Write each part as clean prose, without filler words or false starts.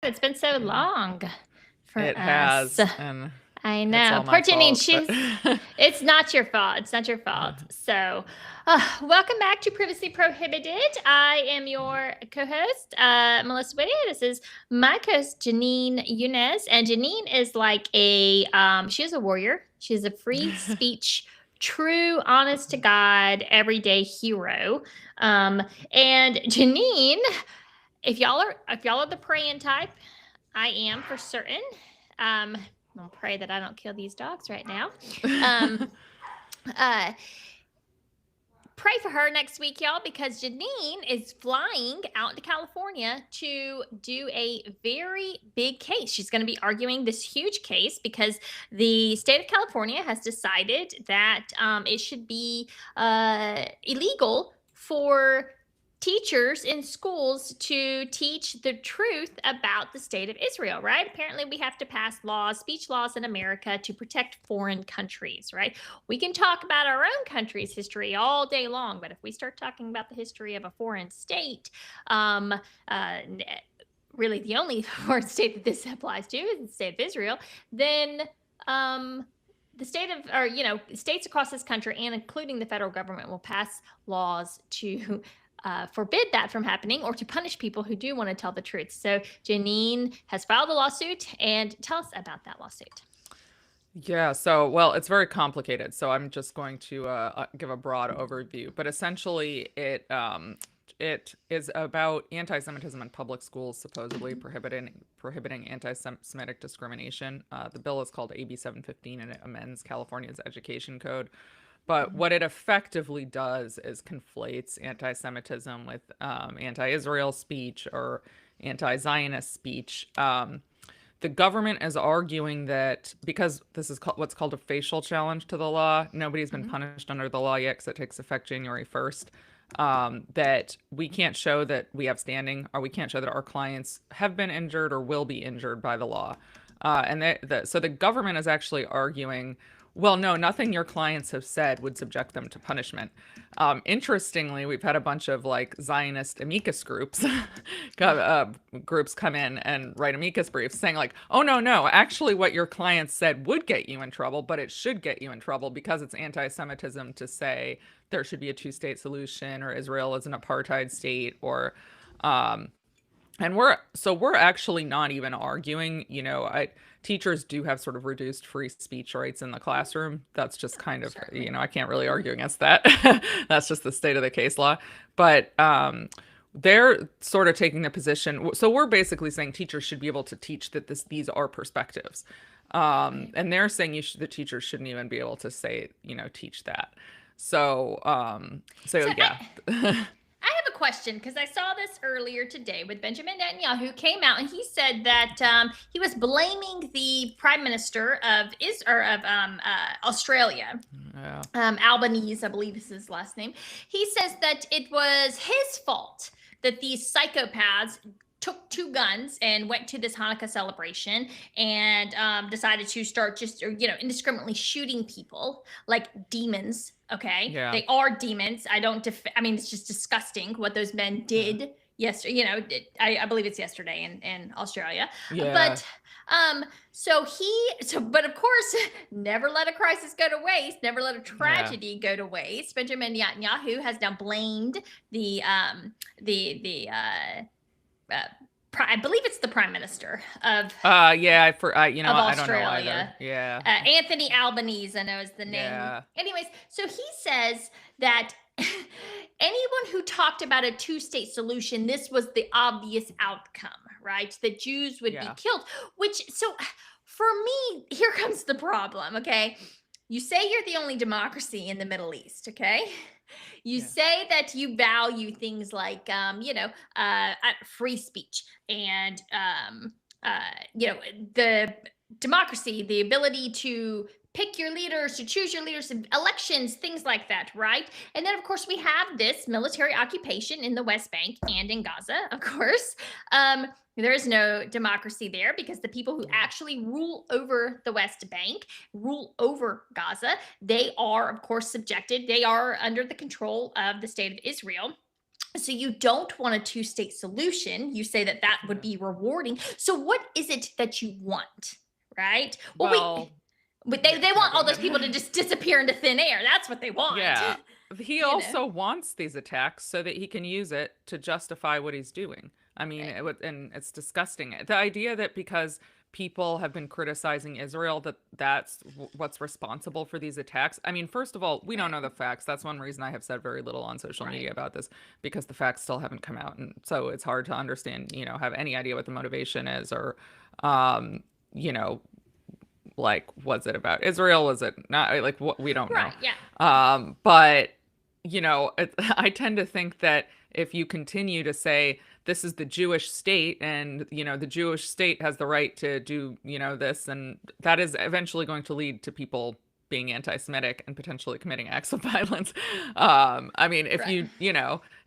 It's been so Yeah, long for it us. has, and I it's know. all Poor my Janine, fault. But it's not your fault. It's not your fault. So, welcome back to Privacy Prohibited. I am your co host, Melissa Whitty. This is my co host, Janine Younes. And Janine is like she's a warrior. She's a free speech, true, honest to God, everyday hero. Um, and Janine, if y'all are the praying type, I am for certain. I'll pray that I don't kill these dogs right now. Um, uh, Pray for her next week, y'all, because Janine is flying out to California to do a very big case. She's going to be arguing this huge case because the state of California has decided that it should be illegal for teachers in schools to teach the truth about the state of Israel, right? Apparently, we have to pass laws, speech laws in America to protect foreign countries, right? We can talk about our own country's history all day long, but if we start talking about the history of a foreign state, um, uh, really the only foreign state that this applies to is the state of Israel, then the state of, or, states across this country and including the federal government will pass laws to forbid that from happening or to punish people who do want to tell the truth. So Janine has filed a lawsuit, and tell us about that lawsuit. Yeah, so, well, it's very complicated. So I'm just going to give a broad overview. But essentially, it is about anti-Semitism in public schools, supposedly prohibiting anti-Semitic discrimination. The bill is called AB 715, and it amends California's education code. But what it effectively does is conflates anti-Semitism with anti-Israel speech or anti-Zionist speech. The government is arguing that because this is what's called a facial challenge to the law, nobody's been Mm-hmm. punished under the law yet because it takes effect January 1st. That we can't show that we have standing, or we can't show that our clients have been injured or will be injured by the law. So the government is actually arguing, well, no, nothing your clients have said would subject them to punishment. Interestingly, we've had a bunch of like Zionist amicus groups, groups come in and write amicus briefs saying like, oh no, actually, what your clients said would get you in trouble, but it should get you in trouble because it's anti-Semitism to say there should be a two-state solution or Israel is an apartheid state or um, and we're actually not even arguing, teachers do have sort of reduced free speech rights in the classroom. That's just kind of, Certainly. I can't really argue against that. That's just the state of the case law. But they're sort of taking the position. So we're basically saying teachers should be able to teach that these are perspectives. Right. And they're saying the teachers shouldn't even be able to say, teach that. So, So yeah. I have a question because I saw this earlier today with Benjamin Netanyahu, who came out and he said that he was blaming the Prime Minister of Australia, Yeah. Albanese, I believe is his last name. He says that it was his fault that these psychopaths took two guns and went to this Hanukkah celebration and decided to start just, indiscriminately shooting people like demons. Okay, Yeah. they are demons. I mean, it's just disgusting what those men Yeah. did yesterday. I believe it's yesterday in Australia, Yeah. but but of course, never let a crisis go to waste, never let a Yeah. tragedy go to waste. Benjamin Netanyahu has now blamed uh, I believe it's the Prime Minister Yeah, I don't know either. Australia. Yeah. Anthony Albanese, I know is the name. Yeah. Anyways, so he says that anyone who talked about a two-state solution, this was the obvious outcome, right? That Jews would be Yeah. killed. So for me, here comes the problem, okay? You say you're the only democracy in the Middle East, okay? You Yeah. say that you value things like, free speech and, the democracy, the ability to pick your leaders, to choose your leaders, elections, things like that, right? And then, of course, we have this military occupation in the West Bank and in Gaza, of course. There is no democracy there because the people who actually rule over the West Bank, rule over Gaza, they are, of course, they are under the control of the state of Israel. So you don't want a two-state solution. You say that that would Yeah. be rewarding. So what is it that you want, right? Well, Well, but yeah, they no, want go all those ahead. people to just disappear into thin air. That's what they want. Yeah. He You know? also wants these attacks so that he can use it to justify what he's doing. I mean, Right. and it's disgusting. The idea that because people have been criticizing Israel that that's what's responsible for these attacks. I mean, first of all, we don't Right. know the facts. That's one reason I have said very little on social Right. media about this because the facts still haven't come out, and so it's hard to understand, have any idea what the motivation is or um, you know, like was it about Israel? Was it not? Like what we don't know. Right. Yeah. But I tend to think that if you continue to say this is the Jewish state and the Jewish state has the right to do this, and that is eventually going to lead to people being anti-Semitic and potentially committing acts of violence. I mean, if Right.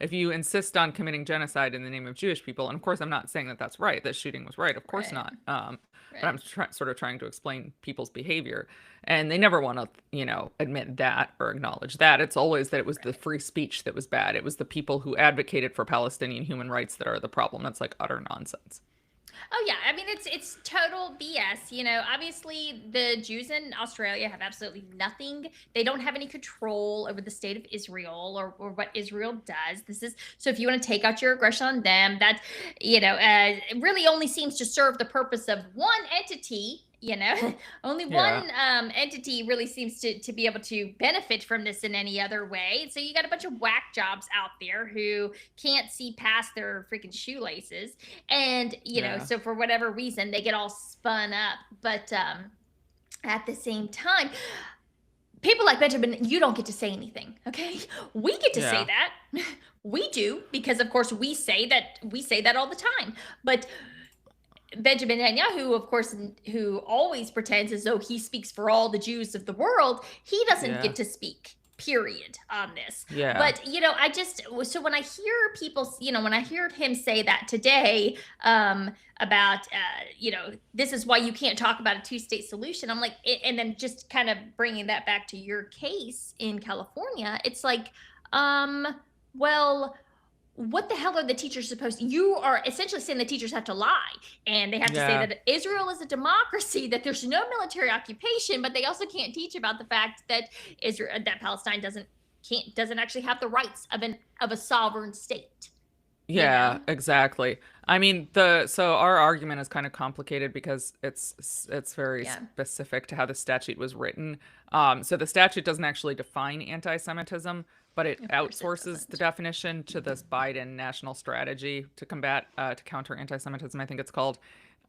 if you insist on committing genocide in the name of Jewish people, and of course I'm not saying that that's right, that shooting was right, of course Right. not. But I'm Right. sort of trying to explain people's behavior, and they never want to admit that or acknowledge that. It's always that it was the Right. free speech that was bad. It was the people who advocated for Palestinian human rights that are the problem. That's like utter nonsense. Oh yeah, I mean it's total BS. Obviously the Jews in Australia have absolutely nothing. They don't have any control over the state of Israel or what Israel does. This is so if you want to take out your aggression on them, that it really only seems to serve the purpose of one entity. Only Yeah. one entity really seems to be able to benefit from this in any other way. So you got a bunch of whack jobs out there who can't see past their freaking shoelaces, and Yeah. so for whatever reason they get all spun up. But at the same time, people like Benjamin, you don't get to say anything. Okay, we get to say Yeah. that. We do, because of course we say that all the time. But Benjamin Netanyahu, of course, who always pretends as though he speaks for all the Jews of the world, he doesn't Yeah. get to speak, period, on this. Yeah. But, I just, so when I hear people, when I heard him say that today, about, this is why you can't talk about a two-state solution, I'm like, and then just kind of bringing that back to your case in California, it's like, well, what the hell are the teachers supposed to? You are essentially saying the teachers have to lie, and they have to say Yeah. that Israel is a democracy, that there's no military occupation, but they also can't teach about the fact that Palestine doesn't actually have the rights of a sovereign state. You Yeah, know? exactly. I mean, so our argument is kind of complicated because it's very Yeah. specific to how the statute was written. So the statute doesn't actually define anti-Semitism, but it Of course it outsources the doesn't. definition to this Biden national strategy to to counter anti-Semitism, I think it's called,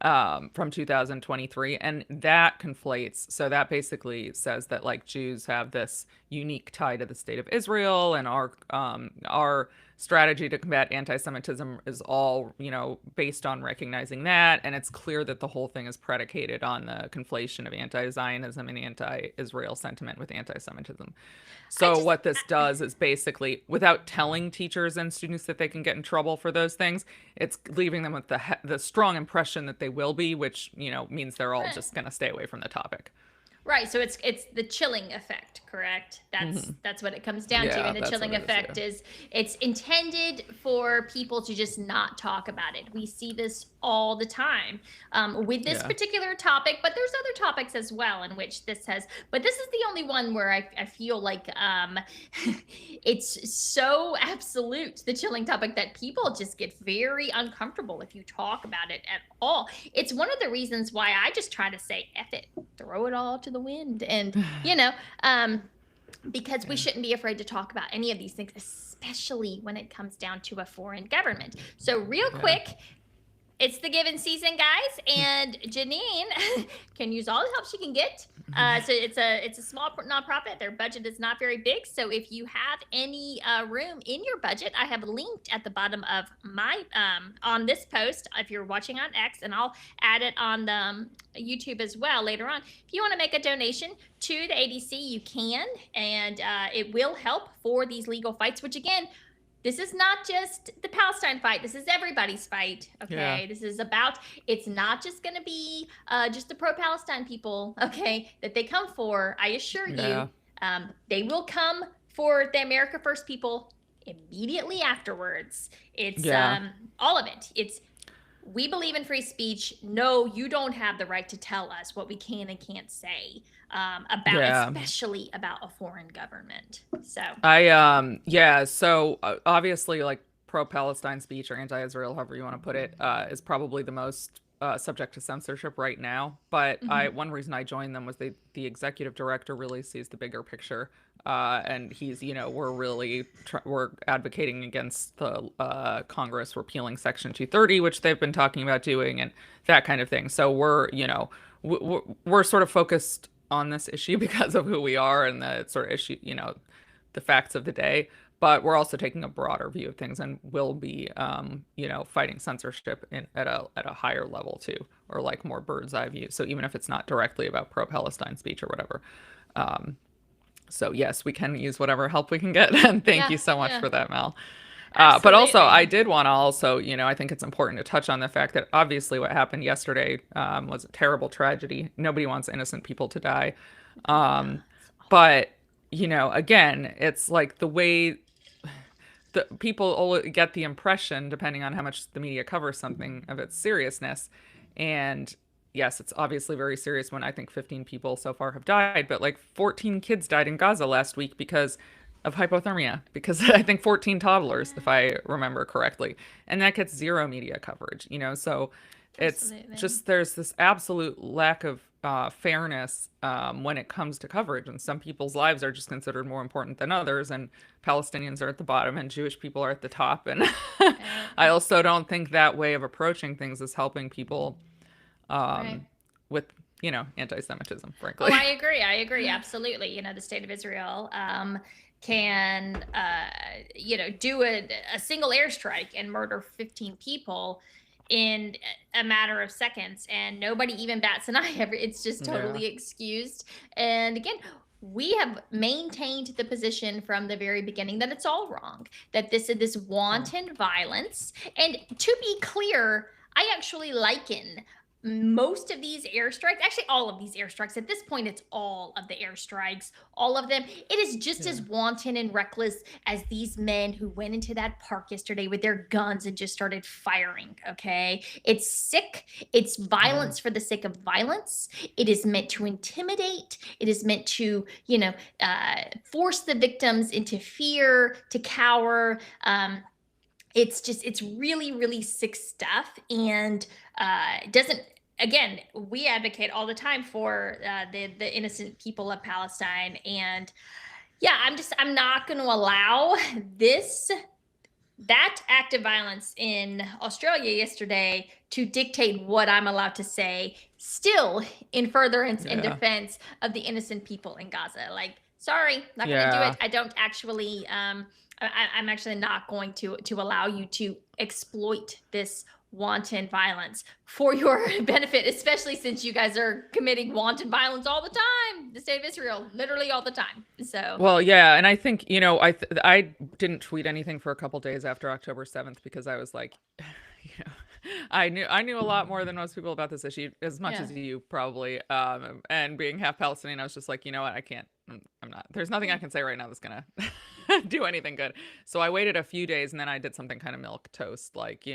from 2023, and that conflates. So that basically says that like Jews have this unique tie to the state of Israel, and our strategy to combat anti-Semitism is all, based on recognizing that. And it's clear that the whole thing is predicated on the conflation of anti-Zionism and anti-Israel sentiment with anti-Semitism. I So just what this does is basically, without telling teachers and students that they can get in trouble for those things, it's leaving them with the strong impression that they will be, which, means they're all just going to stay away from the topic. Right, so it's the chilling effect, correct? That's Hmm. that's what it comes down to. Yeah, And the that's what chilling it is. Yeah. effect is it's intended for people to just not talk about it. We see this all the time with this Yeah. particular topic, but there's other topics as well in which this has. But this is the only one where I feel like it's so absolute, the chilling topic, that people just get very uncomfortable if you talk about it at all. It's one of the reasons why I just try to say F it, throw it all to the wind. And, you know, um, because we Yeah. shouldn't be afraid to talk about any of these things, especially when it comes down to a foreign government. So, real Yeah. quick, it's the giving season, guys, and Janine can use all the help she can get. So it's a small nonprofit. Their budget is not very big. So if you have any room in your budget, I have linked at the bottom of my on this post. If you're watching on X, and I'll add it on the YouTube as well later on. If you want to make a donation to the ADC, you can, and it will help for these legal fights. Which again, this is not just the Palestine fight. This is everybody's fight. Okay. Yeah. This is about, it's not just going to be just the pro Palestine people. Okay. That they come for. I assure Yeah. you, they will come for the America First people immediately afterwards. It's Yeah. all of it. It's we believe in free speech. No, you don't have the right to tell us what we can and can't say about, Yeah. especially about a foreign government. So, Yeah, so obviously like pro-Palestine speech or anti-Israel, however you want to put it, is probably the most subject to censorship right now. But mhm. one reason I joined them was the executive director really sees the bigger picture. And he's, we're advocating against the Congress repealing Section 230, which they've been talking about doing, and that kind of thing. So we're sort of focused on this issue because of who we are and the sort of issue, the facts of the day. But we're also taking a broader view of things and will be, fighting censorship at a higher level too, or like more bird's eye view. So even if it's not directly about pro-Palestine speech or whatever. Um, so yes, we can use whatever help we can get. And thank Yeah, you so much yeah, for that, Mel. But also, I absolutely. did want to also, I think it's important to touch on the fact that obviously what happened yesterday was a terrible tragedy. Nobody wants innocent people to die. No, Um, it's awful. but, again, it's like the way the people get the impression, depending on how much the media covers something, of its seriousness. And yes, it's obviously very serious when I think 15 people so far have died, but like 14 kids died in Gaza last week because of hypothermia, because I think 14 toddlers, if Yeah, I remember correctly. And that gets zero media coverage, so it's absolutely. just there's this absolute lack of fairness when it comes to coverage, and some people's lives are just considered more important than others, and Palestinians are at the bottom and Jewish people are at the top. And I also don't think that way of approaching things is helping people Right. with, anti-Semitism, Oh, frankly. I agree. I agree. Absolutely. The state of Israel can, do a single airstrike and murder 15 people in a matter of seconds, and nobody even bats an eye. It's just Yeah. totally excused. And again, we have maintained the position from the very beginning that it's all wrong, that this is this Yeah. wanton violence. And to be clear, I actually liken most of these airstrikes, actually all of these airstrikes, at this point it's all of the airstrikes, all of them, it is just Yeah. as wanton and reckless as these men who went into that park yesterday with their guns and just started firing. Okay, it's sick. It's Yeah. violence for the sake of violence. It is meant to intimidate. It is meant to force the victims into fear, to cower. It's really, really sick stuff. And doesn't, again, we advocate all the time for the innocent people of Palestine. And yeah, I'm not going to allow this that act of violence in Australia yesterday to dictate what I'm allowed to say, still in furtherance and Yeah. defense of the innocent people in Gaza. Like, sorry, not going to do Yeah. it. I don't actually. I'm actually not going to allow you to exploit this wanton violence for your benefit, especially since you guys are committing wanton violence all the time. The state of Israel, literally all the time. So, Well, yeah, and I think, I didn't tweet anything for a couple days after October 7th because I was like, you know, I knew a lot more than most people about this issue, as much yeah. as you probably. And being half Palestinian, I was just like, you know what, I can't. I'm not. There's nothing I can say right now that's gonna do anything good. So I waited a few days, and then I did something kind of milk toast, like,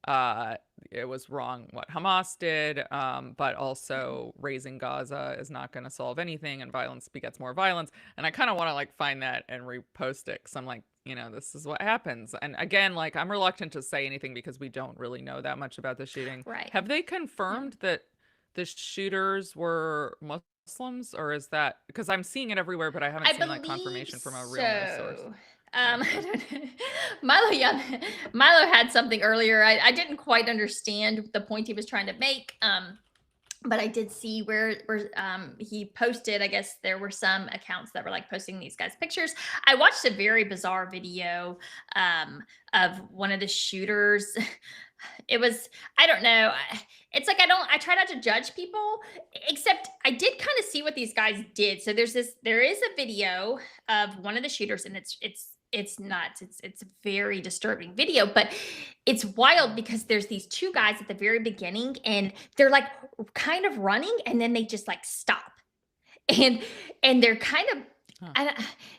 uh, it was wrong what Hamas did, but also raising Gaza is not going to solve anything, and violence begets more violence. And I kind of want to like find that and repost it because I'm like, this is what happens. And again, like I'm reluctant to say anything because we don't really know that much about the shooting. Right. Have they Yeah. confirmed that the shooters were Muslims, or is that because I'm seeing it everywhere, but I haven't I seen like believe confirmation from a real news source? so. I don't know. Milo, yeah, Milo had something earlier. I didn't quite understand the point he was trying to make. But I did see where he posted. I guess there were some accounts that were like posting these guys' pictures. I watched a very bizarre video of one of the shooters. It was, I don't know. It's like I try not to judge people, except I did kind of see what these guys did. So there is a video of one of the shooters, and it's nuts. It's a very disturbing video, but it's wild because there's these two guys at the very beginning, and they're like kind of running, and then they just like stop, and they're kind of Huh. and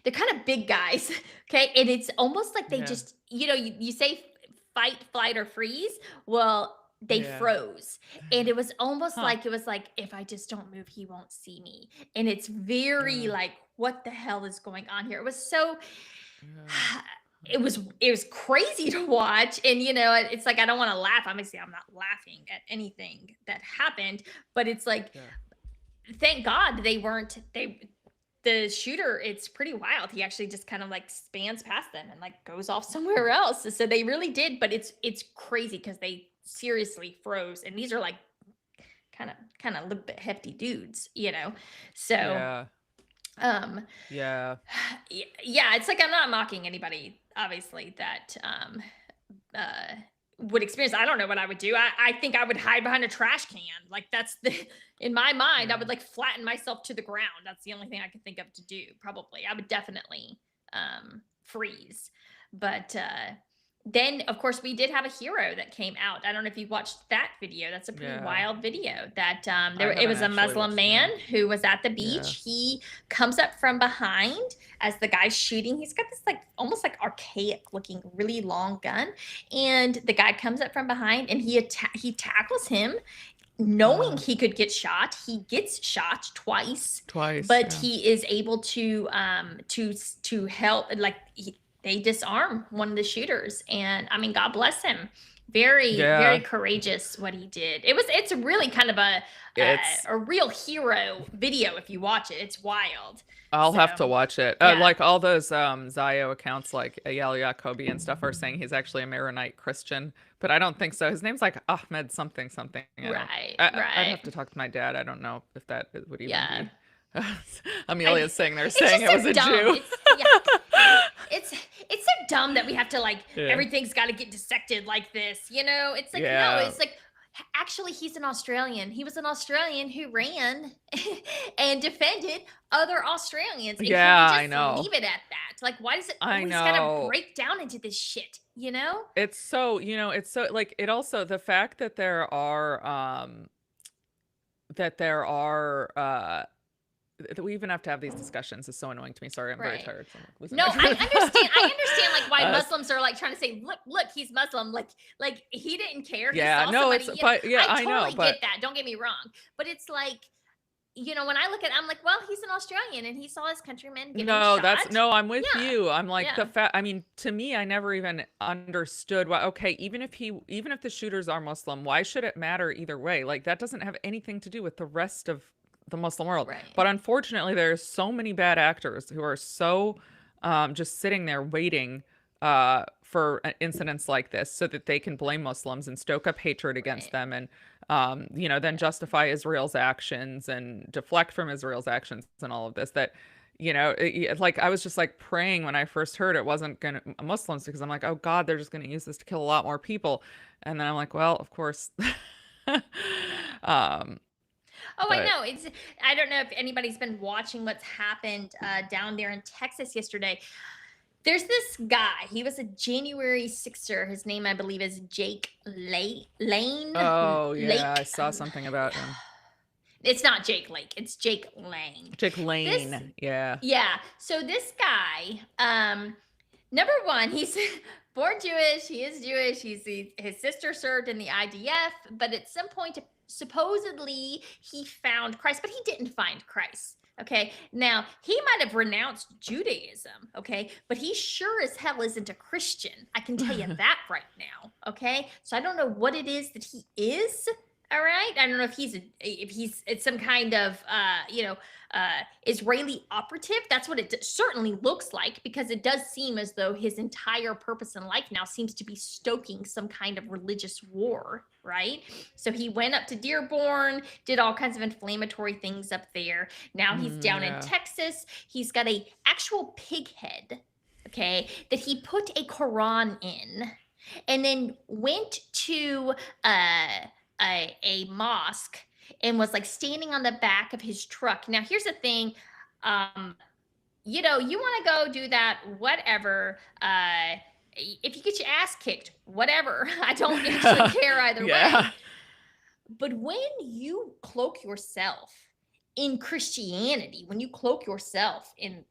they're kind of big guys, okay? And it's almost like they Yeah. just, you say fight, flight, or freeze. Well, they Yeah. froze. And it was almost Huh. like, if I just don't move, he won't see me. And it's very Yeah. like, what the hell is going on here? It was so Yeah. it was crazy to watch. And it's like I don't want to laugh. Obviously, I'm not laughing at anything that happened, but it's like Yeah. thank God they weren't they the shooter, it's pretty wild. He actually just kind of like spans past them and like goes off somewhere else. So they really did, but it's crazy because they seriously froze. And these are like kind of a little bit hefty dudes. So Yeah. um Yeah. yeah, it's like I'm not mocking anybody, obviously, that uh would experience. I don't know what I would do. I think I would hide behind a trash can. Like that's the in my mind, I Yeah. would like flatten myself to the ground. That's the only thing I could think of to do, probably. I would definitely freeze. But then of course we did have a hero that came out. I don't know if you watched that video. That's a pretty Yeah. wild video that I it haven't was a actually Muslim watched the man video. who was at the Yeah. beach. He comes up from behind as the guy's shooting. He's got this like almost like archaic looking really long gun, and the guy comes up from behind and he tackles him knowing he could get shot. He gets shot twice, Twice. but Yeah. he is able to help. Like they disarm one of the shooters, and I mean, God bless him. Very very Yeah. courageous what he did. It's really kind of a It's a real hero video. If you watch it, it's wild. I'll So have to watch it. yeah. Like all those Zio accounts like Eyal Yacobi and stuff are saying he's actually a Maronite Christian, but I don't think so. His name's like Ahmed something something. Right, I'd right. have to talk to my dad. I don't know if that would even Yeah. be. Amelia's saying they're It's saying just it was so a dumb. Jew. It's so dumb that we have to like Yeah. everything's got to get dissected like this. It's like no, Yeah. it's like actually he's an Australian. He was an Australian who ran and defended other Australians. And Yeah, can we I just know. leave it at that? Like why does it I always gotta know. break down into this shit? It's so, it's so like it also the fact that there are that we even have to have these discussions is so annoying to me. Sorry, I'm very Right. tired. So I'm like losing No, my I breath. understand. I understand like why Uh, Muslims are like trying to say, look, he's Muslim. Like he didn't care. He Yeah, saw no, somebody. it's but yeah, I I know, totally but get that. Don't get me wrong. But it's like, when I look at it, I'm like, well, he's an Australian and he saw his countrymen getting no, shot. no, I'm with Yeah. you. I'm like Yeah. the fact. I mean, to me, I never even understood why. Okay, even if the shooters are Muslim, why should it matter either way? Like that doesn't have anything to do with the rest of the Muslim world. Right. But unfortunately, there's so many bad actors who are so just sitting there waiting for incidents like this so that they can blame Muslims and stoke up hatred against Right. them and then justify Israel's actions and deflect from Israel's actions and all of this that like I was just like praying when I first heard it wasn't gonna Muslims because I'm like, oh God, they're just gonna use this to kill a lot more people. And then I'm like, well, of course. Oh, I But know. I don't know if anybody's been watching what's happened down there in Texas yesterday. There's this guy. He was a January 6er. His name, I believe, is Jake Lane. oh yeah, I Lake. saw something about him. It's not Jake Lake. It's Jake Lang. Jake Lane. This- Yeah. Yeah. So this guy, number one, he's born Jewish. He is Jewish. His sister served in the IDF, but at some point, supposedly he found Christ, but he didn't find Christ. Okay. Now he might have renounced Judaism. Okay. But he sure as hell isn't a Christian. I can tell you that right now. Okay. So I don't know what it is that he is. All right. I don't know if it's some kind of Israeli operative. That's what it certainly looks like, because it does seem as though his entire purpose in life now seems to be stoking some kind of religious war, right? So he went up to Dearborn, did all kinds of inflammatory things up there. Now he's down in Yeah. Texas. He's got a actual pig head, okay, that he put a Quran in, and then went to a mosque and was like standing on the back of his truck. Now, here's the thing. You want to go do that, whatever. If you get your ass kicked, whatever. I don't actually care either Yeah. way. But when you cloak yourself in Christianity, when you cloak yourself in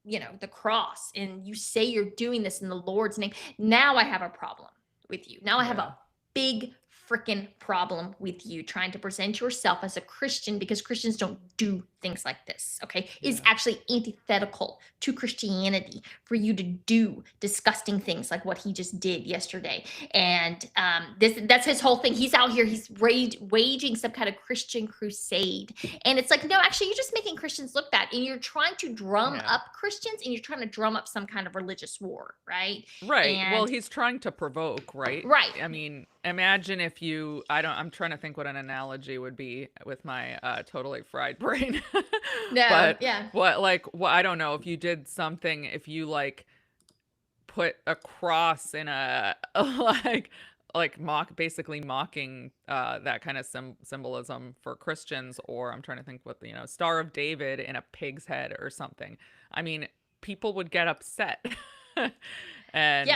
the cross and you say you're doing this in the Lord's name, now I have a problem with you. Now I have Yeah. a big freaking problem with you trying to present yourself as a Christian, because Christians don't do things like this. Okay, it's Yeah. actually antithetical to Christianity for you to do disgusting things like what he just did yesterday. And that's his whole thing. He's out here, he's waging some kind of Christian crusade, and it's like, no, actually, you're just making Christians look bad, and you're trying to drum Yeah. up Christians, and you're trying to drum up some kind of religious war, right? Right. Well, And he's trying to provoke, right? right. I mean, imagine if you, I'm trying to think what an analogy would be with my totally fried brain. No, But yeah. I don't know, if you did something, if you like put a cross in a basically mocking that kind of symbolism for Christians, or I'm trying to think what the, Star of David in a pig's head or something. I mean, people would get upset. And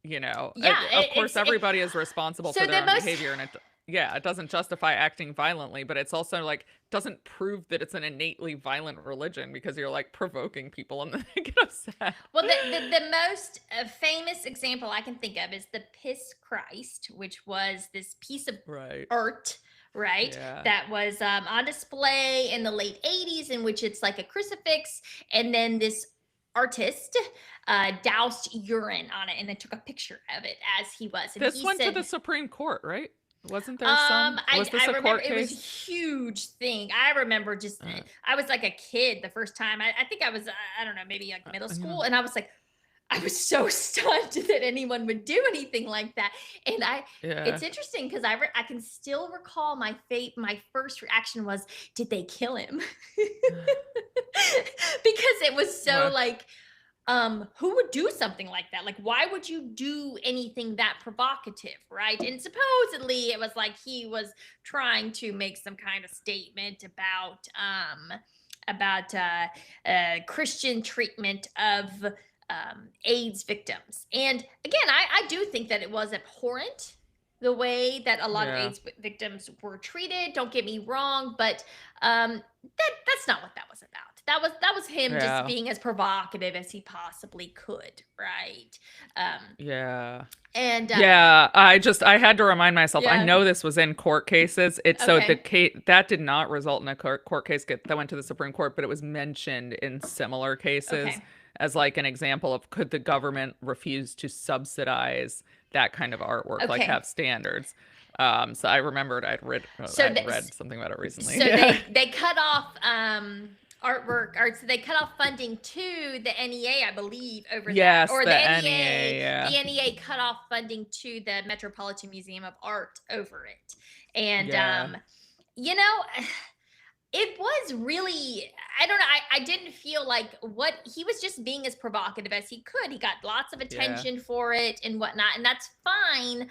Yeah. of course everybody is responsible so for the their own most behavior, and it doesn't justify acting violently, but it's also like doesn't prove that it's an innately violent religion because you're like provoking people and then they get upset. well, the most famous example I can think of is the Piss Christ, which was this piece of Right. art, right? Yeah. That was on display in the late 80s, in which it's like a crucifix, and then this artist doused urine on it and then took a picture of it as he was. And This he went to said, the Supreme Court, right? Wasn't there some? Was this I a remember court it was a case? huge thing. I remember just I was like a kid the first time. I think I was I don't know, maybe like middle school, and I was like, I was so stunned that anyone would do anything like that. And Yeah. it's interesting because I can still recall my first reaction was, did they kill him? Because it was so What? like, who would do something like that? Like, why would you do anything that provocative, right? And supposedly it was like he was trying to make some kind of statement about Christian treatment of AIDS victims. And again, I do think that it was abhorrent the way that a lot of Yeah. AIDS victims were treated. Don't get me wrong, but that's not what that was about. That was him Yeah. just being as provocative as he possibly could, right? Yeah. And I had to remind myself. I Yeah. know this was in court cases. So Okay. the case that did not result in a court case that went to the Supreme Court, but it was mentioned in similar cases Okay. as like an example of, could the government refuse to subsidize that kind of artwork, like Okay. have standards. So I remembered I'd read something about it recently. So Yeah. they cut off artwork, or so they cut off funding to the NEA, I believe, over Yes, that. Or the the NEA, yeah. The NEA cut off funding to the Metropolitan Museum of Art over it. And Yeah. it was really, I don't know, I didn't feel like he was just being as provocative as he could. He got lots of attention for it and whatnot, and that's fine.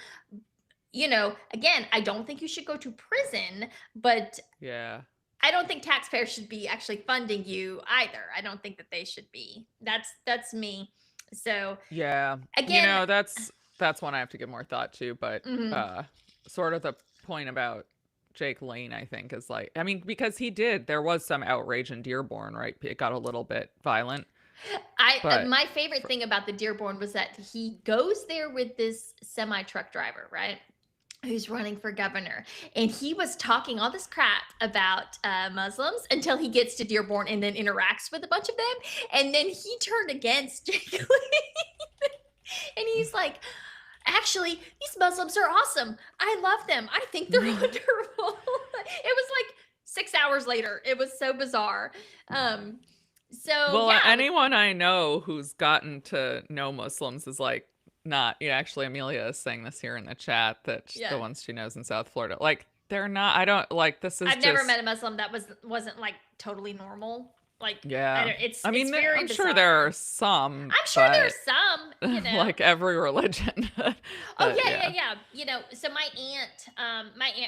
Again, I don't think you should go to prison, but Yeah. I don't think taxpayers should be actually funding you either. I don't think that they should be. That's me. So Yeah. again, that's one I have to give more thought to, but mhm. sort of the point about Jake Lane, I think, is like, I mean, because there was some outrage in Dearborn, right? It got a little bit violent. But My favorite thing about the Dearborn was that he goes there with this semi truck driver, right? Who's running for governor, and he was talking all this crap about Muslims until he gets to Dearborn and then interacts with a bunch of them, and then he turned against Jake Lee. And he's like, actually, these Muslims are awesome. I love them. I think they're wonderful. It was like 6 hours later. It was so bizarre. Anyone I know who's gotten to know Muslims is like, not actually, Amelia is saying this here in the chat that the ones she knows in South Florida, like, they're not, I don't like, this is I've never met a Muslim that wasn't like totally normal. Like, yeah, it's I mean, it's very I'm bizarre. sure there are some. I'm sure there's some, like every religion. Oh yeah. So my aunt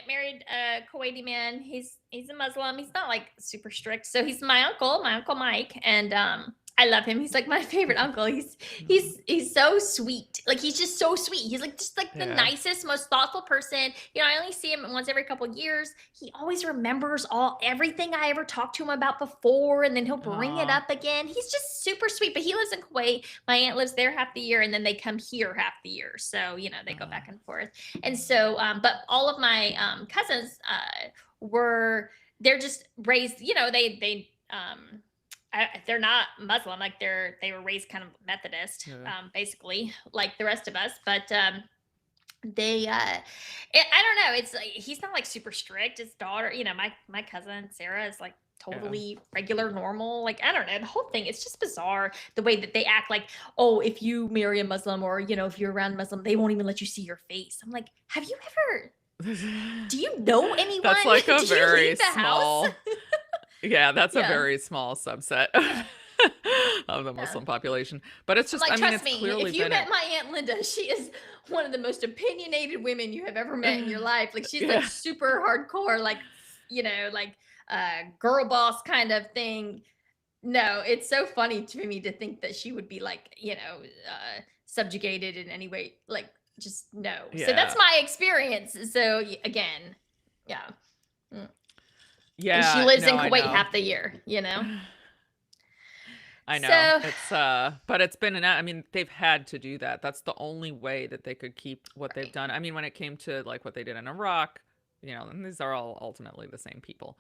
married a Kuwaiti man. He's a Muslim. He's not like super strict. So he's my uncle Mike, and I I love him. He's like my favorite uncle. He's so sweet. Like he's just so sweet. He's like just like the Yeah. nicest, most thoughtful person. You know, I only see him once every couple of years. He always remembers everything I ever talked to him about before, and then he'll bring it Aw. up again. He's just super sweet. But he lives in Kuwait. My aunt lives there half the year, and then they come here half the year. So you know they go back and forth. And so, but all of my cousins they're just raised. You know, they're not Muslim, like they were raised kind of Methodist, Yeah. basically, like the rest of us. But I don't know. It's like he's not like super strict. His daughter, you know, my cousin Sarah is like totally regular, normal. Like I don't know, the whole thing. It's just bizarre the way that they act. Like, oh, if you marry a Muslim, or you know, if you're around Muslim, they won't even let you see your face. I'm like, have you ever? Do you know anyone? That's like a Do you very leave the small. house? Yeah, that's a Yeah. very small subset of the Muslim population. But it's just, Like, I mean, trust it's me, clearly if you been met my Aunt Linda, she is one of the most opinionated women you have ever met in your life. Like, she's Yeah. like super hardcore, like, you know, like girl boss kind of thing. No, it's so funny to me to think that she would be like, you know, subjugated in any way. Like, just no. So that's Yeah. my experience. So again, yeah. And she Yeah, lives in no, I Kuwait know. half the year, you know? I know. So It's but it's been I mean, they've had to do that. That's the only way that they could keep what they've right. done. I mean, when it came to like what they did in Iraq, you know, and these are all ultimately the same people.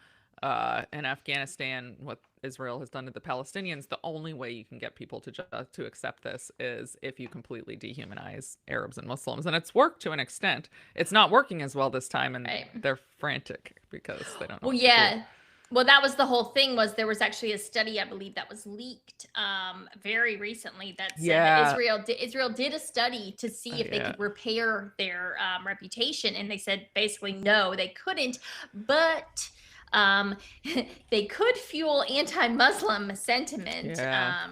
In Afghanistan, what Israel has done to the Palestinians, the only way you can get people to accept this is if you completely dehumanize Arabs and Muslims, and it's worked to an extent. It's not working as well this time, and Right. they're frantic because they don't know Well, what to do. yeah. Well, that was the whole thing. Was there was actually a study, I believe, that was leaked very recently that said that Yeah. Israel did a study to see if they Yeah. could repair their reputation, and they said basically no, they couldn't, but they could fuel anti-Muslim sentiment. Yeah.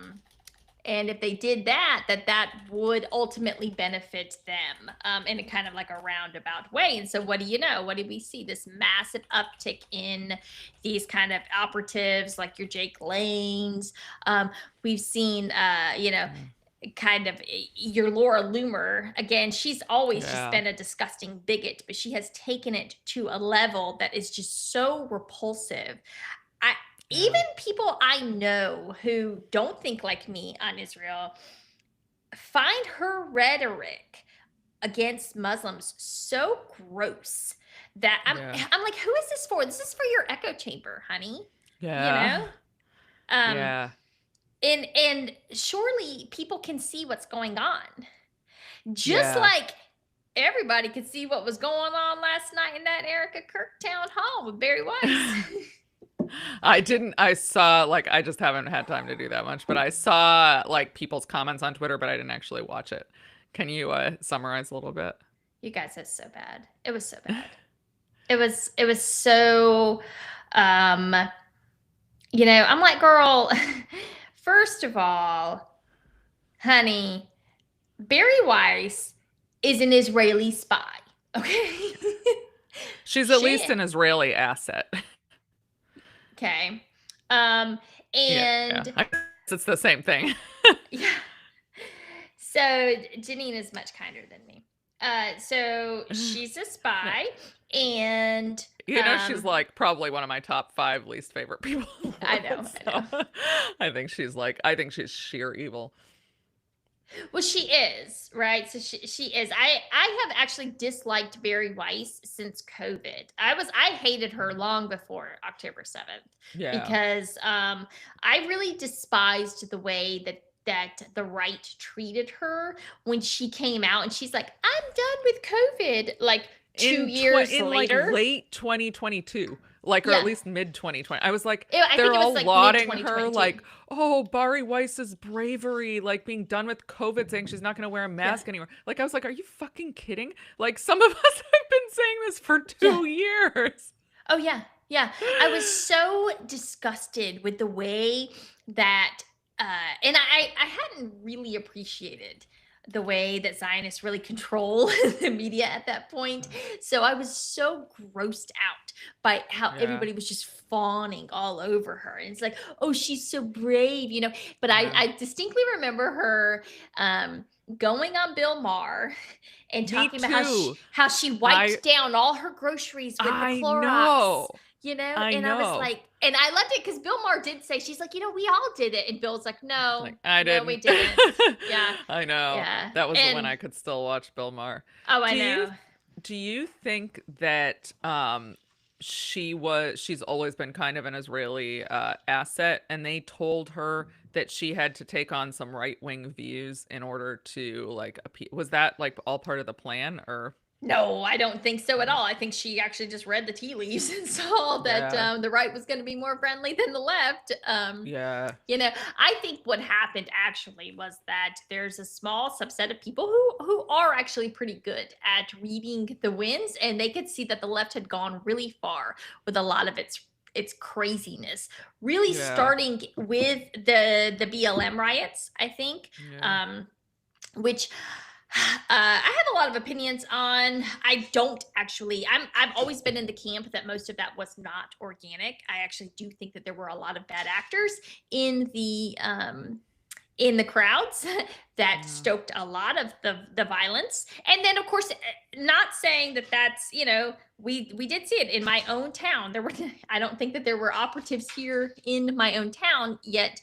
And if they did that, that would ultimately benefit them in a kind of like a roundabout way. And so what do you know? What did we see? This massive uptick in these kind of operatives like your Jake Lanes. We've seen, you know, kind of your Laura Loomer. Again, she's always just Yeah. been a disgusting bigot, but she has taken it to a level that is just so repulsive. Even people I know who don't think like me on Israel find her rhetoric against Muslims so gross that Yeah. I'm like, who is this for? This is for your echo chamber, honey. Yeah. You know? Yeah. And surely people can see what's going on. Just Yeah. like everybody could see what was going on last night in that Erica Kirk town hall with Barry Weiss. I saw, like, I just haven't had time to do that much, but I saw, like, people's comments on Twitter, but I didn't actually watch it. Can you summarize a little bit? You guys, it's so bad. It was so bad. It was so, you know, I'm like, girl, first of all, honey, Barry Weiss is an Israeli spy. Okay. She's at least an Israeli asset. Okay. And yeah. I guess it's the same thing. yeah. So Janine is much kinder than me. So she's a spy, and you know, she's like probably one of my top 5 least favorite people. I know. I think she's sheer evil. Well, she is, right? So she is. I have actually disliked Barry Weiss since COVID. I hated her long before October 7th. Yeah. Because I really despised the way that the right treated her when she came out and she's like, I'm done with COVID, like 2 years later. Like late 2022. Like, or at least mid 2020. I was like, I they're think it was all like lauding her, like, oh, Barry Weiss's bravery, like being done with COVID, saying she's not going to wear a mask anymore. Like, I was like, are you fucking kidding? Like, some of us have been saying this for 2 years. Oh, yeah. Yeah. I was so disgusted with the way that, and I hadn't really appreciated the way that Zionists really control the media at that point. So I was so grossed out by how Yeah. everybody was just fawning all over her. And it's like, oh, she's so brave, you know. But Yeah. I distinctly remember her um, going on Bill Maher and Me talking about how too. she I wiped down all her groceries with the I Clorox, know. you know. I And I was know. like, and I loved it because Bill Maher did say, she's like, you know, we all did it. And Bill's like, Like, no, I no, we didn't. didn't. Yeah, I know. yeah. That was when And I could still watch Bill Maher. oh, I Do you know. do you think that she's always been kind of an Israeli asset, and they told her that she had to take on some right-wing views in order to like was that like all part of the plan, or No, I don't think so at all. I think she actually just read the tea leaves and saw that yeah. the right was going to be more friendly than the left. Yeah. You know, I think what happened actually was that there's a small subset of people who are actually pretty good at reading the winds, and they could see that the left had gone really far with a lot of its craziness. Really Yeah. starting with the BLM riots, I think. Yeah. Um, which I have a lot of opinions on. I don't actually. I've always been in the camp that most of that was not organic. I actually do think that there were a lot of bad actors in the crowds that Yeah. stoked a lot of the violence. And then of course, not saying that that's, you know, we did see it in my own town. There were I don't think that there were operatives here in my own town yet.